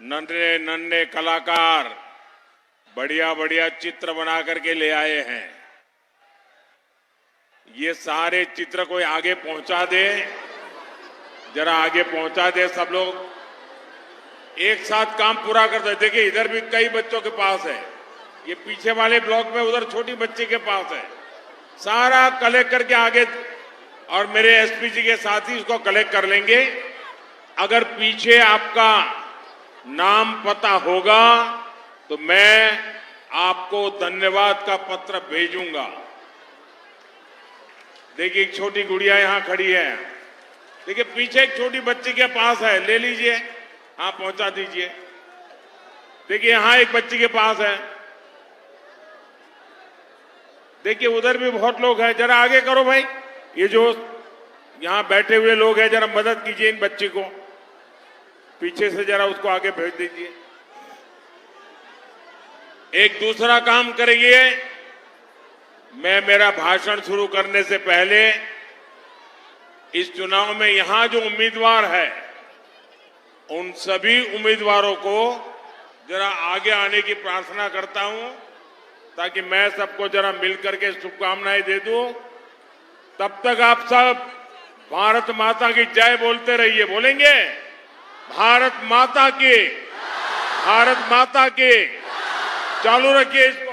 नन्हे नन्हे कलाकार बढ़िया बढ़िया चित्र बना करके ले आए हैं। ये सारे चित्र कोई आगे पहुंचा दे, जरा आगे पहुंचा दे। सब लोग एक साथ काम पूरा कर दे। देखिए इधर भी कई बच्चों के पास है, ये पीछे वाले ब्लॉक में उधर छोटी बच्ची के पास है। सारा कलेक्ट करके आगे, और मेरे एसपी जी के साथी इसको कलेक्ट कर लेंगे। अगर पीछे आपका नाम पता होगा तो मैं आपको धन्यवाद का पत्र भेजूंगा। देखिए एक छोटी गुड़िया यहां खड़ी है, देखिए पीछे एक छोटी बच्ची के पास है, ले लीजिए, हाँ पहुंचा दीजिए। देखिए यहां एक बच्ची के पास है, देखिए उधर भी बहुत लोग हैं। जरा आगे करो भाई, ये जो यहां बैठे हुए लोग हैं जरा मदद कीजिए इन बच्ची को, पीछे से जरा उसको आगे भेज दीजिए। एक दूसरा काम करेंगे, मैं मेरा भाषण शुरू करने से पहले इस चुनाव में यहां जो उम्मीदवार है उन सभी उम्मीदवारों को जरा आगे आने की प्रार्थना करता हूं, ताकि मैं सबको जरा मिलकर के शुभकामनाएं दे दूं। तब तक आप सब भारत माता की जय बोलते रहिए। बोलेंगे भारत माता की, भारत माता की। चालू रखिए इसको।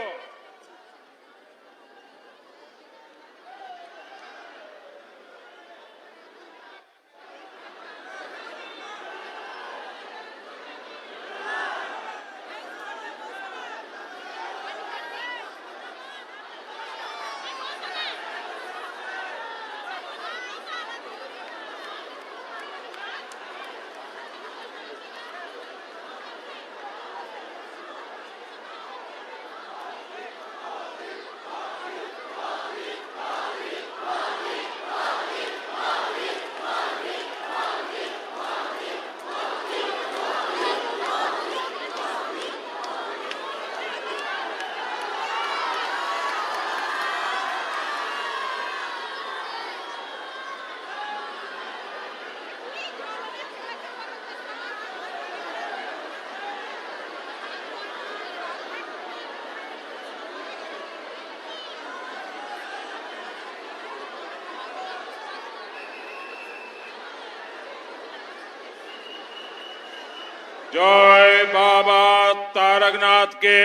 जय बाबा तारकनाथ के,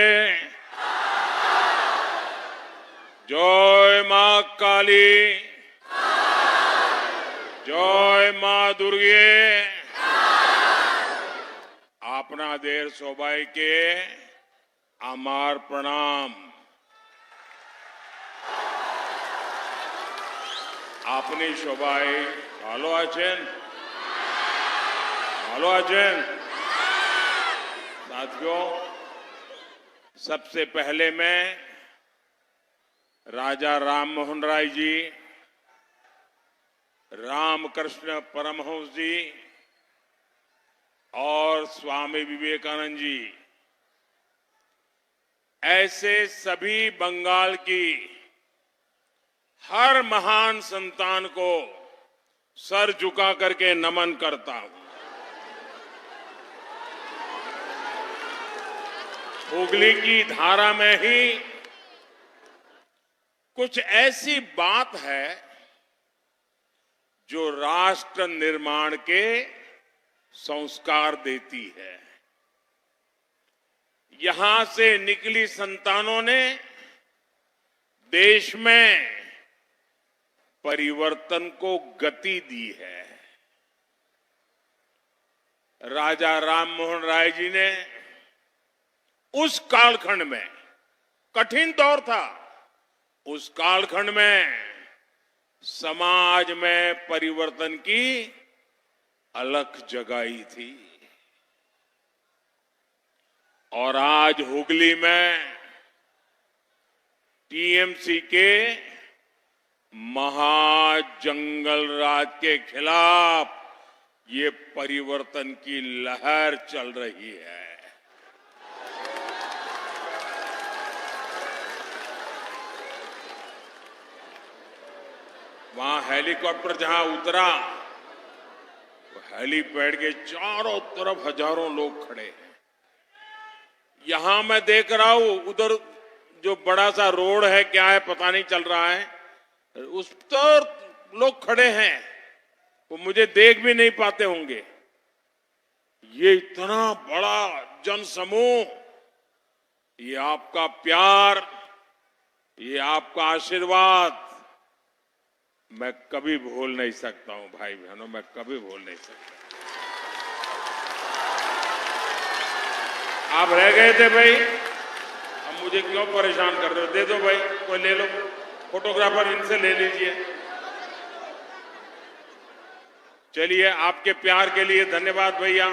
जय मां काली, जय मां दुर्गे। अपना देर सौभाग्य के आमार प्रणाम। अपनी सौभाग्य ভালো আছেন? ভালো আছেন? साथियों, सबसे पहले मैं राजा राम मोहन राय जी, रामकृष्ण परमहंस जी और स्वामी विवेकानंद जी, ऐसे सभी बंगाल की हर महान संतान को सर झुका करके नमन करता हूं। हुगली की धारा में ही कुछ ऐसी बात है जो राष्ट्र निर्माण के संस्कार देती है। यहां से निकली संतानों ने देश में परिवर्तन को गति दी है। राजा राम मोहन राय जी ने उस कालखंड में, कठिन दौर था, उस कालखंड में समाज में परिवर्तन की अलख जगाई थी। और आज हुगली में टीएमसी के महाजंगल राज के खिलाफ ये परिवर्तन की लहर चल रही है। वहां हेलीकॉप्टर जहां उतरा, तो हेलीपैड के चारों तरफ हजारों लोग खड़े हैं। यहां मैं देख रहा हूं उधर जो बड़ा सा रोड है, क्या है पता नहीं चल रहा है, उस पर लोग खड़े हैं, वो मुझे देख भी नहीं पाते होंगे। ये इतना बड़ा जनसमूह, ये आपका प्यार, ये आपका आशीर्वाद मैं कभी भूल नहीं सकता हूं भाई बहनों, मैं कभी भूल नहीं सकता। आप रह गए थे भाई, अब मुझे क्यों परेशान कर रहे हो? दे दो भाई, कोई ले लो, फोटोग्राफर इनसे ले लीजिए। चलिए, आपके प्यार के लिए धन्यवाद भैया।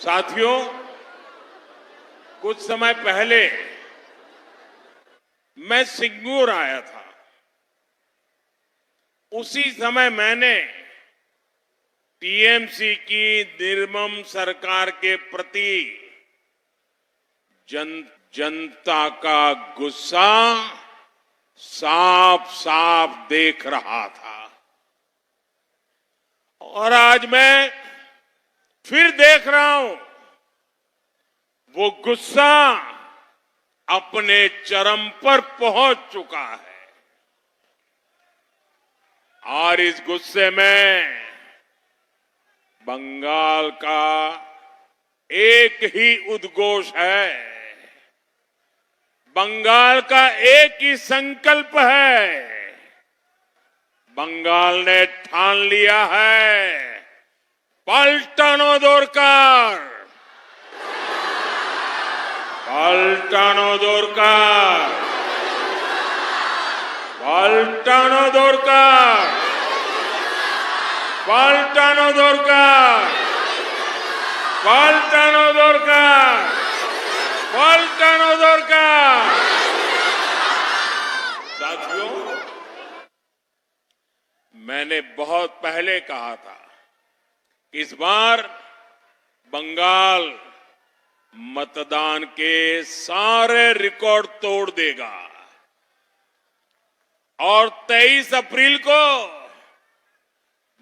साथियों, कुछ समय पहले मैं सिंगूर आया था। उसी समय मैंने टीएमसी की निर्मम सरकार के प्रति जनता का गुस्सा साफ साफ देख रहा था, और आज मैं फिर देख रहा हूं वो गुस्सा अपने चरम पर पहुंच चुका है। और इस गुस्से में बंगाल का एक ही उद्घोष है, बंगाल का एक ही संकल्प है। बंगाल ने ठान लिया है, पलटानो दोरकार, पलटानो दोरकार, पलटानो दोरकार, पलटानो दोरकार, पलटानो दोरकार, पलटानो दोरकार। साथियों, मैंने बहुत पहले कहा था कि इस बार बंगाल मतदान के सारे रिकॉर्ड तोड़ देगा, और 23 अप्रैल को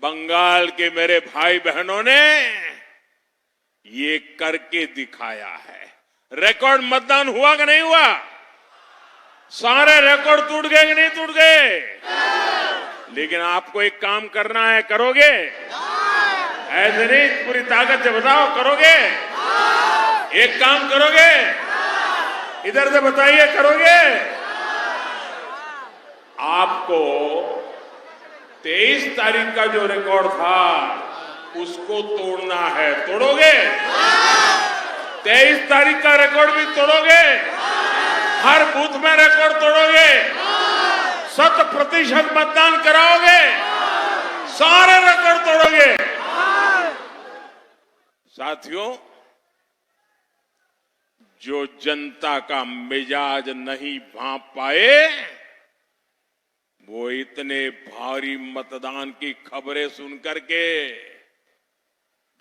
बंगाल के मेरे भाई बहनों ने ये करके दिखाया है। रिकॉर्ड मतदान हुआ कि नहीं हुआ? सारे रिकॉर्ड टूट गए कि नहीं टूट गए? लेकिन आपको एक काम करना है, करोगे? ऐसे नहीं, पूरी ताकत से बताओ, करोगे? एक काम करोगे? इधर से बताइए, करोगे? आपको 23 तारीख का जो रिकॉर्ड था उसको तोड़ना है। तोड़ोगे? 23 तारीख का रिकॉर्ड भी तोड़ोगे? हर बूथ में रिकॉर्ड तोड़ोगे? 100% मतदान कराओगे? सारे रिकॉर्ड तोड़ोगे? साथियों, जो जनता का मिजाज नहीं भांप पाए, वो इतने भारी मतदान की खबरें सुनकर के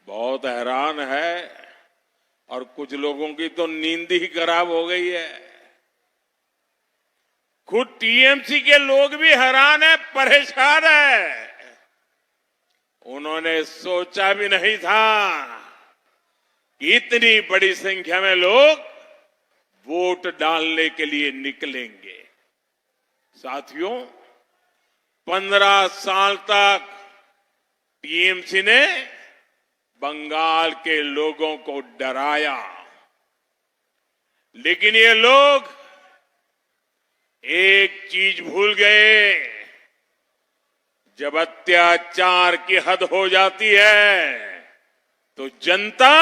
बहुत हैरान है, और कुछ लोगों की तो नींद ही खराब हो गई है। खुद टीएमसी के लोग भी हैरान है, परेशान है। उन्होंने सोचा भी नहीं था कि इतनी बड़ी संख्या में लोग वोट डालने के लिए निकलेंगे। साथियों, 15 साल तक टीएमसी ने बंगाल के लोगों को डराया, लेकिन ये लोग एक चीज भूल गए, जब अत्याचार की हद हो जाती है तो जनता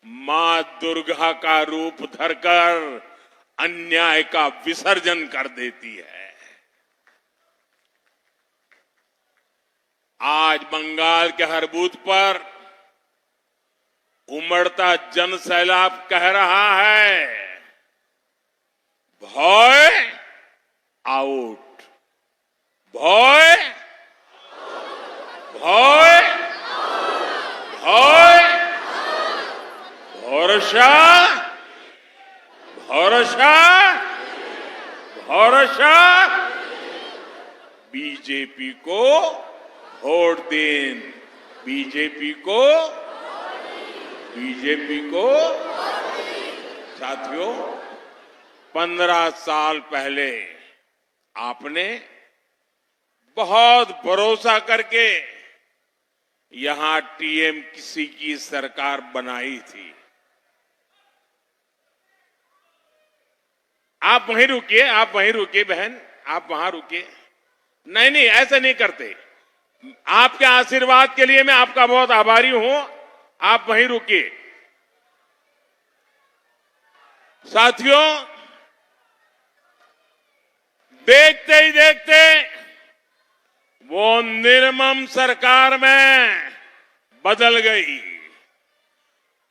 मां दुर्गा का रूप धरकर अन्याय का विसर्जन कर देती है। आज बंगाल के हर बूथ पर उमड़ता जन सैलाब कह रहा है, भय आउट, भय, भय, भय, भरोसा, भरोसा, भरोसा बीजेपी को वोट दें बीजेपी को, बीजेपी को। साथियों, 15 साल पहले आपने बहुत भरोसा करके यहां टीएमसी की सरकार बनाई थी। आप वहीं रुकिए, आप वहीं रुकिए बहन, आप वहां रुकिए। नहीं नहीं, ऐसे नहीं करते। आपके आशीर्वाद के लिए मैं आपका बहुत आभारी हूं। आप वहीं रुकिए। साथियों, देखते ही देखते वो निर्मम सरकार में बदल गई।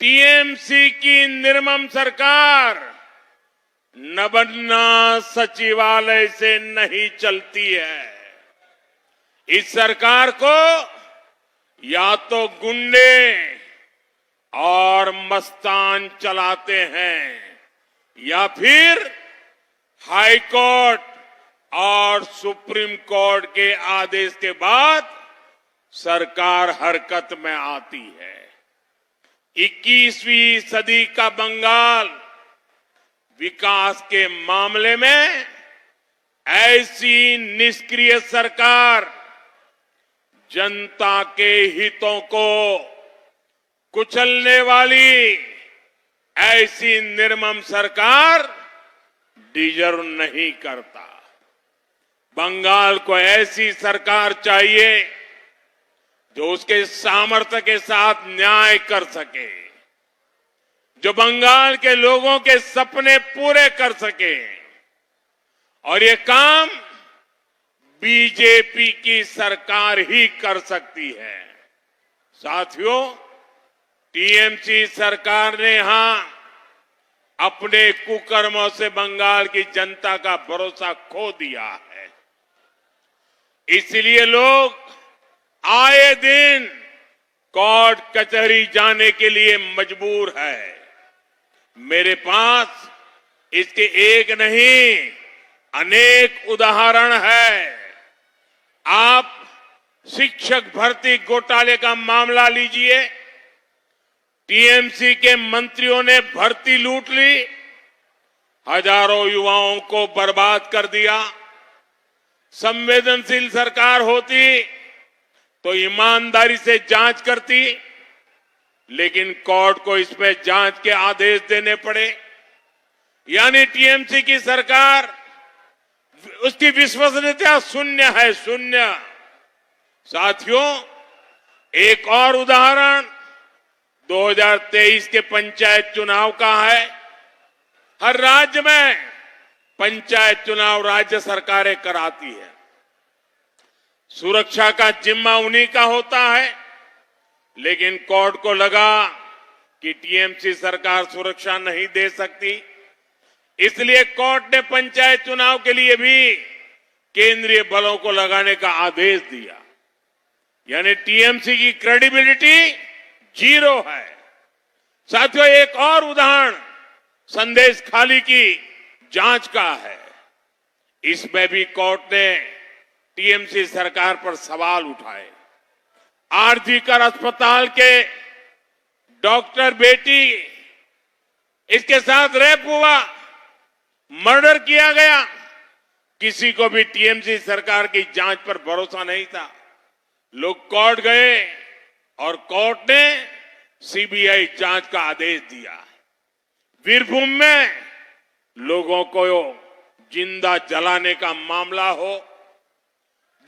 टीएमसी की निर्मम सरकार नबन्ना सचिवालय से नहीं चलती है। इस सरकार को या तो गुंडे और मस्तान चलाते हैं या फिर हाई कोर्ट और सुप्रीम कोर्ट के आदेश के बाद सरकार हरकत में आती है। 21वीं सदी का बंगाल विकास के मामले में ऐसी निष्क्रिय सरकार जनता के हितों को कुचलने वाली ऐसी निर्मम सरकार डिजर्व नहीं करता। बंगाल को ऐसी सरकार चाहिए जो उसके सामर्थ्य के साथ न्याय कर सके, जो बंगाल के लोगों के सपने पूरे कर सके। और ये काम बीजेपी की सरकार ही कर सकती है। साथियों, टीएमसी सरकार ने यहां अपने कुकर्मों से बंगाल की जनता का भरोसा खो दिया है। इसलिए लोग आए दिन कोर्ट कचहरी जाने के लिए मजबूर है। मेरे पास इसके एक नहीं अनेक उदाहरण है। आप शिक्षक भर्ती घोटाले का मामला लीजिए। टीएमसी के मंत्रियों ने भर्ती लूट ली, हजारों युवाओं को बर्बाद कर दिया। संवेदनशील सरकार होती तो ईमानदारी से जांच करती, लेकिन कोर्ट को इसमें जांच के आदेश देने पड़े। यानी टीएमसी की सरकार, उसकी विश्वसनीयता शून्य है, शून्य। साथियों, एक और उदाहरण 2023 के पंचायत चुनाव का है। हर राज्य में पंचायत चुनाव राज्य सरकारें कराती है। सुरक्षा का जिम्मा उन्हीं का होता है, लेकिन कोर्ट को लगा कि टीएमसी सरकार सुरक्षा नहीं दे सकती, इसलिए कोर्ट ने पंचायत चुनाव के लिए भी केंद्रीय बलों को लगाने का आदेश दिया। यानी टीएमसी की क्रेडिबिलिटी जीरो है। साथियों, एक और उदाहरण संदेश खाली की जांच का है। इसमें भी कोर्ट ने टीएमसी सरकार पर सवाल उठाए। आरजीकर अस्पताल के डॉक्टर बेटी, इसके साथ रेप हुआ, मर्डर किया गया। किसी को भी टीएमसी सरकार की जांच पर भरोसा नहीं था। लोग कोर्ट गए और कोर्ट ने सीबीआई जांच का आदेश दिया। वीरभूम में लोगों को जिंदा जलाने का मामला हो,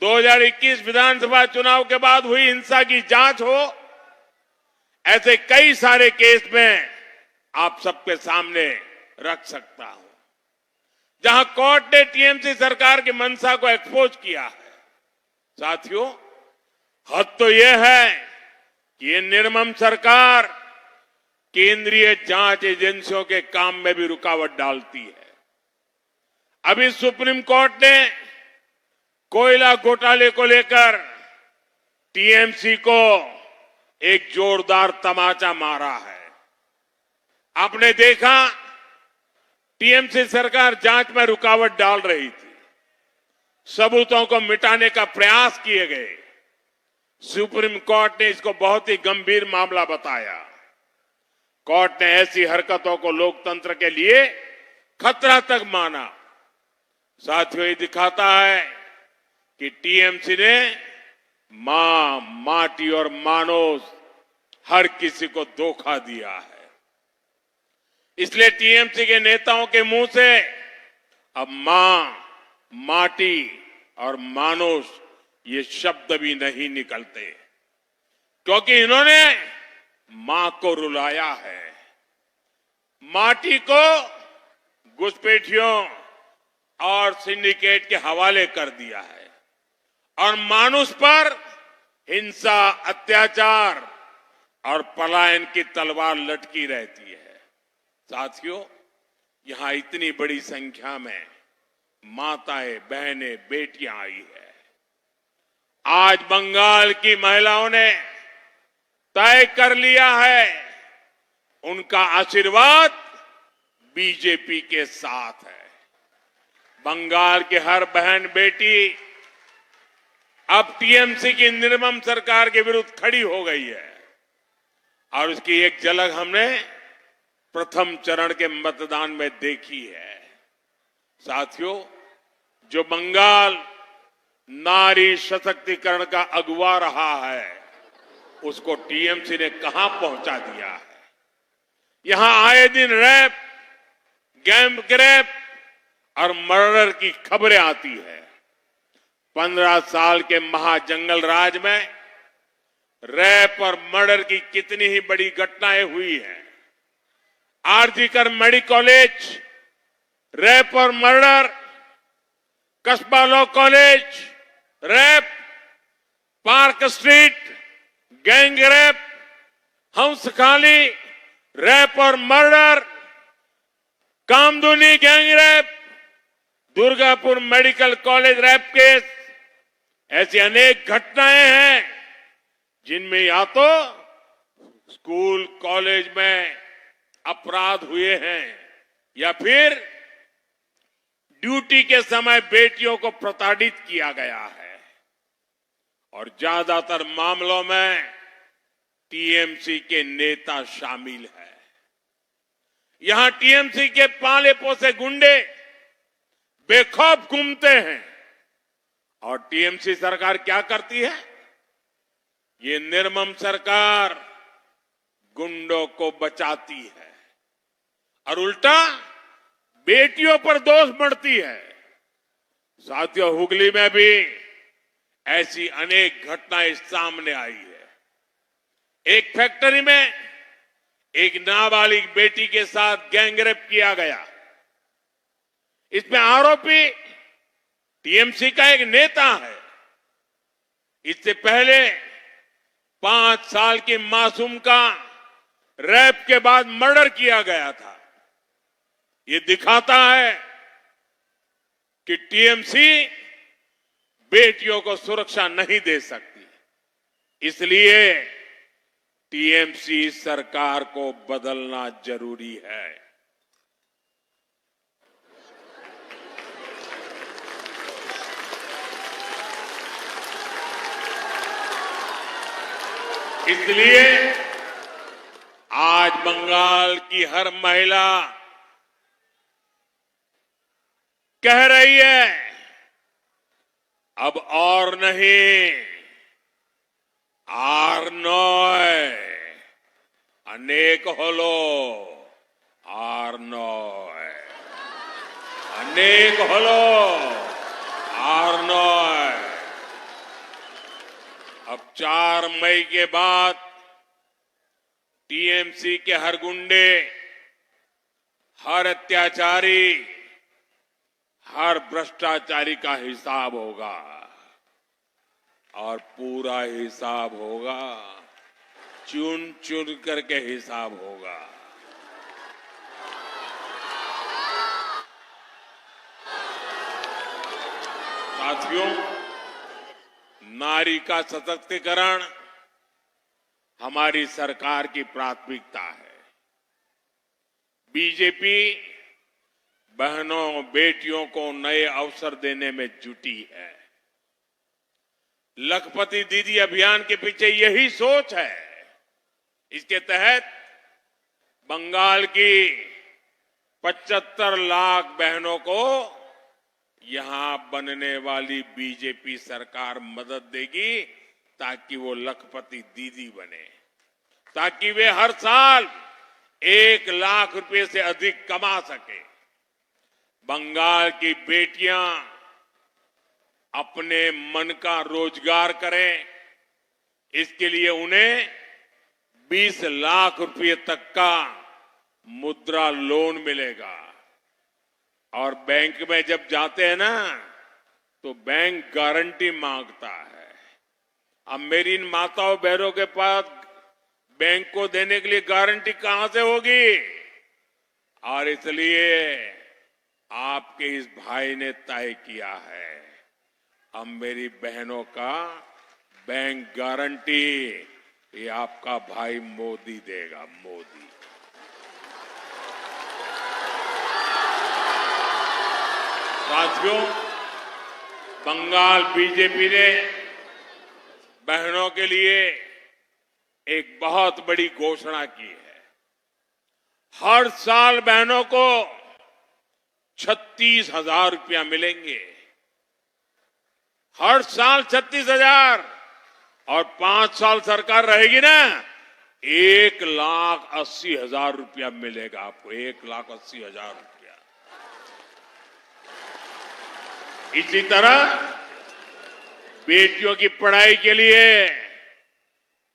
2021 विधानसभा चुनाव के बाद हुई हिंसा की जांच हो, ऐसे कई सारे केस में आप सबके सामने रख सकता हूं, जहां कोर्ट ने टीएमसी सरकार की मंशा को एक्सपोज किया है। साथियों, हद तो यह है कि ये निर्मम सरकार केंद्रीय जांच एजेंसियों के काम में भी रुकावट डालती है। अभी सुप्रीम कोर्ट ने कोयला घोटाले को लेकर टीएमसी को एक जोरदार तमाचा मारा है। आपने देखा, टीएमसी सरकार जांच में रुकावट डाल रही थी, सबूतों को मिटाने का प्रयास किए गए, सुप्रीम कोर्ट ने इसको बहुत ही गंभीर मामला बताया। कोर्ट ने ऐसी हरकतों को लोकतंत्र के लिए खतरा तक माना। साथियों, ये दिखाता है कि टीएमसी ने मां, माटी और मानस हर किसी को धोखा दिया है। इसलिए टीएमसी के नेताओं के मुंह से अब मां, माटी और मानुष ये शब्द भी नहीं निकलते, क्योंकि इन्होंने मां को रुलाया है, माटी को घुसपैठियों और सिंडिकेट के हवाले कर दिया है और मानुष पर हिंसा, अत्याचार और पलायन की तलवार लटकी रहती है। साथियों, यहां इतनी बड़ी संख्या में माताएं, बहनें, बेटियां आई है। आज बंगाल की महिलाओं ने तय कर लिया है, उनका आशीर्वाद बीजेपी के साथ है। बंगाल की हर बहन बेटी अब टीएमसी की निर्मम सरकार के विरुद्ध खड़ी हो गई है और उसकी एक झलक हमने प्रथम चरण के मतदान में देखी है। साथियों, जो बंगाल नारी सशक्तिकरण का अगुवा रहा है, उसको टीएमसी ने कहां पहुंचा दिया है। यहां आए दिन रेप, गैंग और मर्डर की खबरें आती है। 15 साल के महाजंगल राज में रेप और मर्डर की कितनी ही बड़ी घटनाएं हुई हैं। आरजीकर मेडिकल कॉलेज, रेप और murder, Kasba law college, rape, Park Street, gang rape, Hanskhali, rape और murder, Kamduni gang rape, Durgapur medical college rape case, ऐसी अनेक घटनाएं हैं जिनमें या तो स्कूल, कॉलेज में अपराध हुए हैं या फिर ड्यूटी के समय बेटियों को प्रताड़ित किया गया है और ज्यादातर मामलों में टीएमसी के नेता शामिल है। यहां टीएमसी के पाले पोसे गुंडे बेखौफ घूमते हैं और टीएमसी सरकार क्या करती है? ये निर्मम सरकार गुंडों को बचाती है और उल्टा बेटियों पर दोष बढ़ती है। साथियों, हुगली में भी ऐसी अनेक घटनाएं सामने आई है। एक फैक्ट्री में एक नाबालिग बेटी के साथ गैंगरेप किया गया। इसमें आरोपी टीएमसी का एक नेता है। इससे पहले 5 साल की मासूम का रेप के बाद मर्डर किया गया था। ये दिखाता है कि टीएमसी बेटियों को सुरक्षा नहीं दे सकती। इसलिए टीएमसी सरकार को बदलना जरूरी है। इसलिए आज बंगाल की हर महिला कह रही है, अब और नहीं, আর নয়, अनेक হলো, আর নয়, अनेक হলো, আর নয়। अब 4 मई के बाद टीएमसी के हर गुंडे, हर अत्याचारी, हर भ्रष्टाचारी का हिसाब होगा और पूरा हिसाब होगा, चुन चुन करके हिसाब होगा। साथियों, नारी का सशक्तिकरण हमारी सरकार की प्राथमिकता है। बीजेपी बहनों, बेटियों को नए अवसर देने में जुटी है। लखपति दीदी अभियान के पीछे यही सोच है। इसके तहत बंगाल की 75 लाख बहनों को यहां बनने वाली बीजेपी सरकार मदद देगी ताकि वो लखपति दीदी बने, ताकि वे हर साल 1 लाख रुपए से अधिक कमा सके। बंगाल की बेटियां अपने मन का रोजगार करें, इसके लिए उन्हें 20 लाख रुपए तक का मुद्रा लोन मिलेगा। और बैंक में जब जाते हैं ना तो बैंक गारंटी मांगता है। अब मेरी इन माताओं बहनों के पास बैंक को देने के लिए गारंटी कहां से होगी? और इसलिए आपके इस भाई ने तय किया है, अब मेरी बहनों का बैंक गारंटी ये आपका भाई मोदी देगा, मोदी। साथियों, बंगाल बीजेपी ने बहनों के लिए एक बहुत बड़ी घोषणा की है। हर साल बहनों को 36,000 रुपया मिलेंगे, हर साल 36,000, और 5 साल सरकार रहेगी ना, 1,80,000 रुपया मिलेगा आपको, 1,80,000 रुपया। इसी तरह बेटियों की पढ़ाई के लिए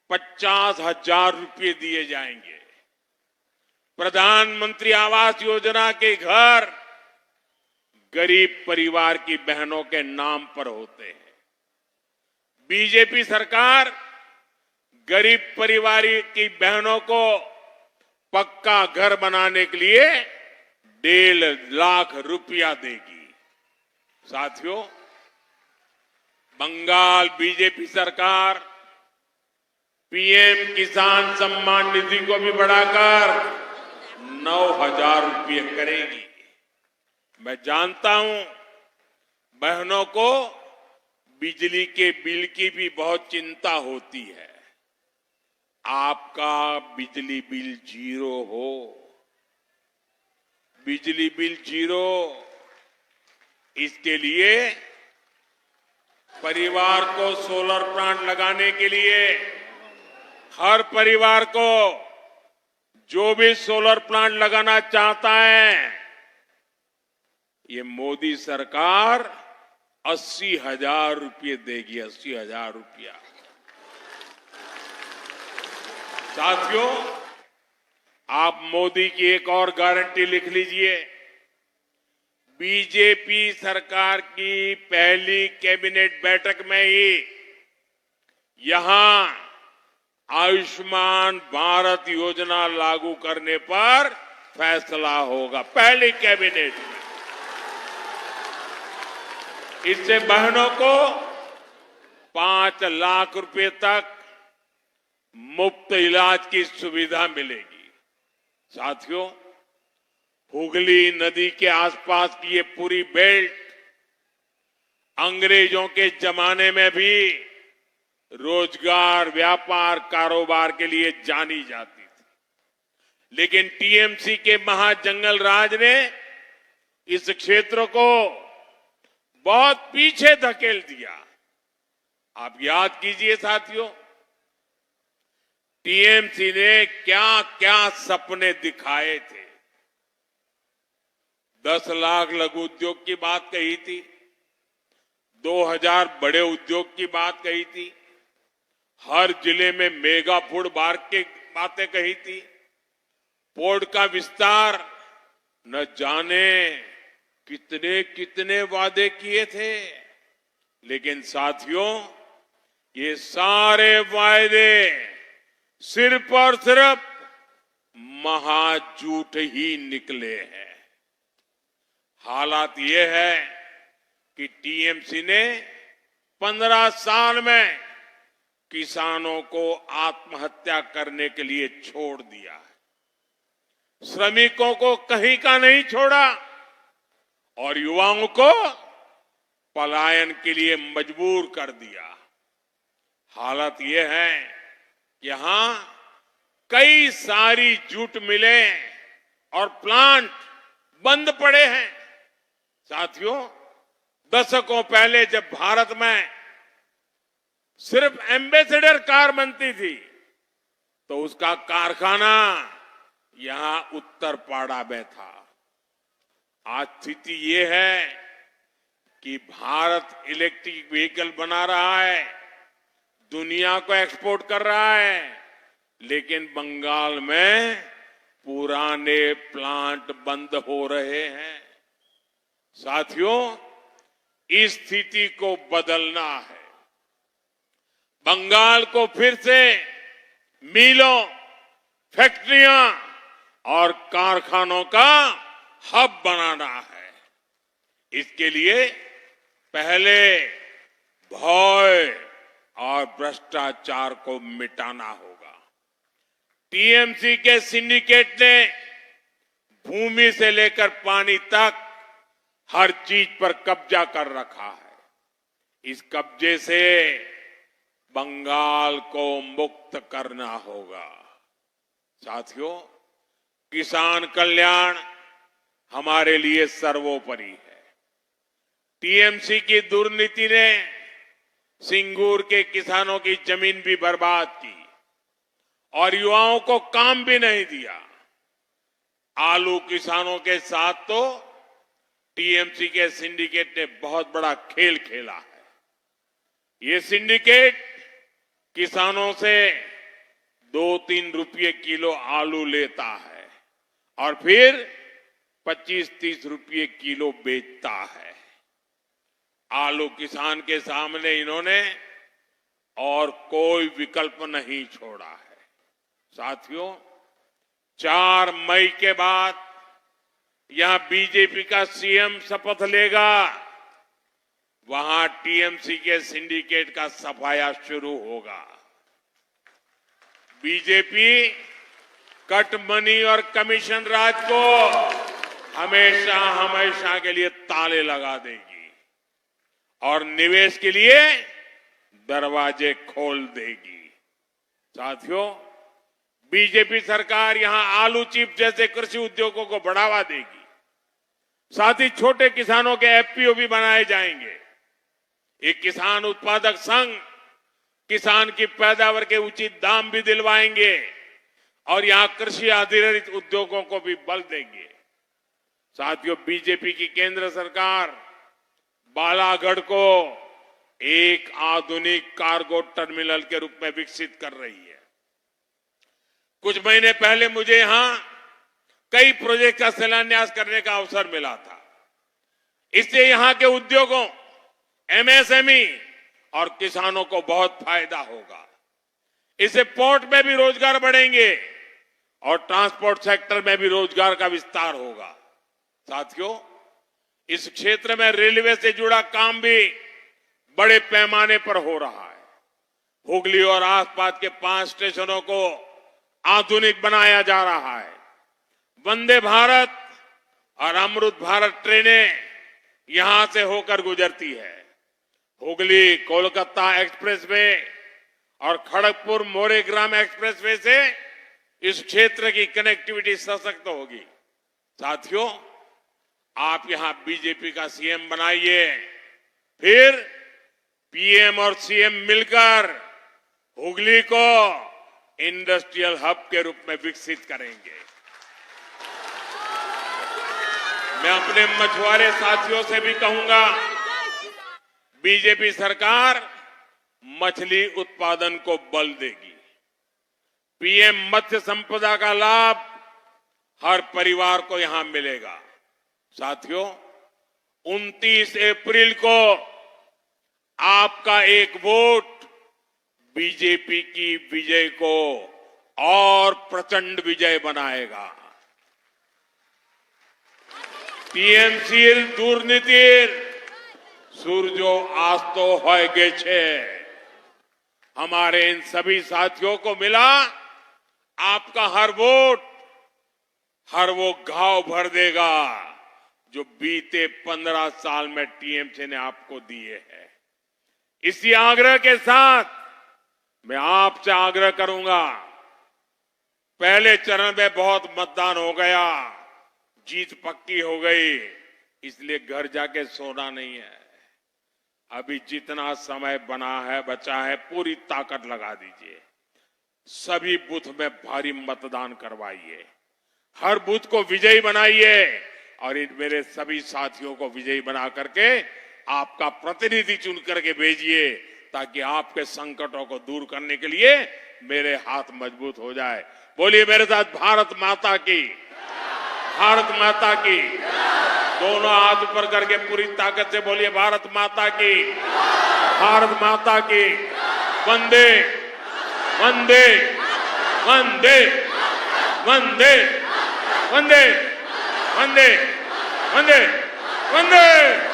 50,000 रुपये दिए जाएंगे। प्रधानमंत्री आवास योजना के घर गरीब परिवार की बहनों के नाम पर होते हैं। बीजेपी सरकार गरीब परिवार की बहनों को पक्का घर बनाने के लिए 1.5 लाख रुपया देगी। साथियों, बंगाल बीजेपी सरकार पीएम किसान सम्मान निधि को भी बढ़ाकर 9,000 रुपये करेगी। मैं जानता हूं बहनों को बिजली के बिल की भी बहुत चिंता होती है। आपका बिजली बिल 0 हो, बिजली बिल 0, इसके लिए परिवार को सोलर प्लांट लगाने के लिए हर परिवार को जो भी सोलर प्लांट लगाना चाहता है, ये मोदी सरकार 80,000 रुपये देगी, 80,000 रुपया। साथियों, आप मोदी की एक और गारंटी लिख लीजिए। बीजेपी सरकार की पहली कैबिनेट बैठक में ही यहां आयुष्मान भारत योजना लागू करने पर फैसला होगा, पहली कैबिनेट में। इससे बहनों को 5 लाख रुपए तक मुफ्त इलाज की सुविधा मिलेगी। साथियों, हुगली नदी के आसपास की ये पूरी बेल्ट अंग्रेजों के जमाने में भी रोजगार, व्यापार, कारोबार के लिए जानी जाती थी, लेकिन टीएमसी के महाजंगल राज ने इस क्षेत्र को बहुत पीछे धकेल दिया। आप याद कीजिए साथियों, टीएमसी ने क्या क्या सपने दिखाए थे। 10 लाख लघु उद्योग की बात कही थी, 2000 बड़े उद्योग की बात कही थी, हर जिले में मेगा फूड पार्क की बातें कही थी, पोर्ट का विस्तार, न जाने कितने कितने वादे किए थे। लेकिन साथियों, ये सारे वायदे सिर्फ और सिर्फ महाझूठ ही निकले हैं। हालात ये है कि टीएमसी ने 15 साल में किसानों को आत्महत्या करने के लिए छोड़ दिया है, श्रमिकों को कहीं का नहीं छोड़ा और युवाओं को पलायन के लिए मजबूर कर दिया। हालत ये है कि यहां कई सारी जूट मिलें और प्लांट बंद पड़े हैं। साथियों, दशकों पहले जब भारत में सिर्फ एम्बेसडर कार बनती थी तो उसका कारखाना यहां उत्तरपाड़ा में था। आज स्थिति ये है कि भारत इलेक्ट्रिक व्हीकल बना रहा है, दुनिया को एक्सपोर्ट कर रहा है, लेकिन बंगाल में पुराने प्लांट बंद हो रहे हैं। साथियों, इस स्थिति को बदलना है। बंगाल को फिर से मिलों, फैक्ट्रियां और कारखानों का हब बनाना है। इसके लिए पहले भय और भ्रष्टाचार को मिटाना होगा। टीएमसी के सिंडिकेट ने भूमि से लेकर पानी तक हर चीज पर कब्जा कर रखा है। इस कब्जे से बंगाल को मुक्त करना होगा। साथियों, किसान कल्याण हमारे लिए सर्वोपरि है। टीएमसी की दुर्नीति ने सिंगूर के किसानों की जमीन भी बर्बाद की और युवाओं को काम भी नहीं दिया। आलू किसानों के साथ तो टीएमसी के सिंडिकेट ने बहुत बड़ा खेल खेला है। ये सिंडिकेट किसानों से 2-3 रुपये किलो आलू लेता है और फिर 25-30 रुपये किलो बेचता है। आलू किसान के सामने इन्होंने और कोई विकल्प नहीं छोड़ा है। साथियों, 4 मई के बाद यहां बीजेपी का सीएम शपथ लेगा, वहां टीएमसी के सिंडिकेट का सफाया शुरू होगा। बीजेपी कट मनी और कमीशन राज को हमेशा हमेशा के लिए ताले लगा देगी और निवेश के लिए दरवाजे खोल देगी। साथियों, बीजेपी सरकार यहां आलू चिप जैसे कृषि उद्योगों को बढ़ावा देगी। साथ ही छोटे किसानों के एफपीओ भी बनाए जाएंगे। एक किसान उत्पादक संघ किसान की पैदावार के उचित दाम भी दिलवाएंगे और यहां कृषि आधारित उद्योगों को भी बल देंगे। साथियों, बीजेपी की केंद्र सरकार बालागढ़ को एक आधुनिक कार्गो टर्मिनल के रूप में विकसित कर रही है। कुछ महीने पहले मुझे यहां कई प्रोजेक्ट का शिलान्यास करने का अवसर मिला था। इससे यहां के उद्योगों, एमएसएमई और किसानों को बहुत फायदा होगा। इससे पोर्ट में भी रोजगार बढ़ेंगे और ट्रांसपोर्ट सेक्टर में भी रोजगार का विस्तार होगा। साथियों, इस क्षेत्र में रेलवे से जुड़ा काम भी बड़े पैमाने पर हो रहा है। हुगली और आसपास के 5 स्टेशनों को आधुनिक बनाया जा रहा है। वंदे भारत और अमृत भारत ट्रेनें यहां से होकर गुजरती है। हुगली कोलकाता एक्सप्रेसवे और खड़गपुर मोरेग्राम एक्सप्रेसवे से इस क्षेत्र की कनेक्टिविटी सशक्त होगी। साथियों, आप यहां बीजेपी का सीएम बनाइए, फिर पीएम और सीएम मिलकर हुगली को इंडस्ट्रियल हब के रूप में विकसित करेंगे। मैं अपने मछुआरे साथियों से भी कहूंगा, बीजेपी सरकार मछली उत्पादन को बल देगी। पीएम मत्स्य संपदा का लाभ हर परिवार को यहां मिलेगा। साथियों, 29 अप्रैल को आपका एक वोट बीजेपी की विजय को और प्रचंड विजय बनाएगा। टीएमसीर दुर्नीतिर सूरजो आस्तो होगे छे। हमारे इन सभी साथियों को मिला आपका हर वोट, हर वो घाव भर देगा जो बीते 15 साल में टीएमसी ने आपको दिए हैं। इसी आग्रह के साथ मैं आपसे आग्रह करूंगा, पहले चरण में बहुत मतदान हो गया, जीत पक्की हो गई, इसलिए घर जाके सोना नहीं है। अभी जितना समय बचा है पूरी ताकत लगा दीजिए। सभी बूथ में भारी मतदान करवाइए, हर बूथ को विजयी बनाइए और इन मेरे सभी साथियों को विजयी बना करके आपका प्रतिनिधि चुन करके भेजिए, ताकि आपके संकटों को दूर करने के लिए मेरे हाथ मजबूत हो जाए। बोलिए मेरे साथ, भारत माता की, भारत माता की। दोनों हाथ ऊपर करके पूरी ताकत से बोलिए, भारत माता की, भारत माता की। वंदे वंदे वंदे वंदे वंदे वंदे वंदे वंदे।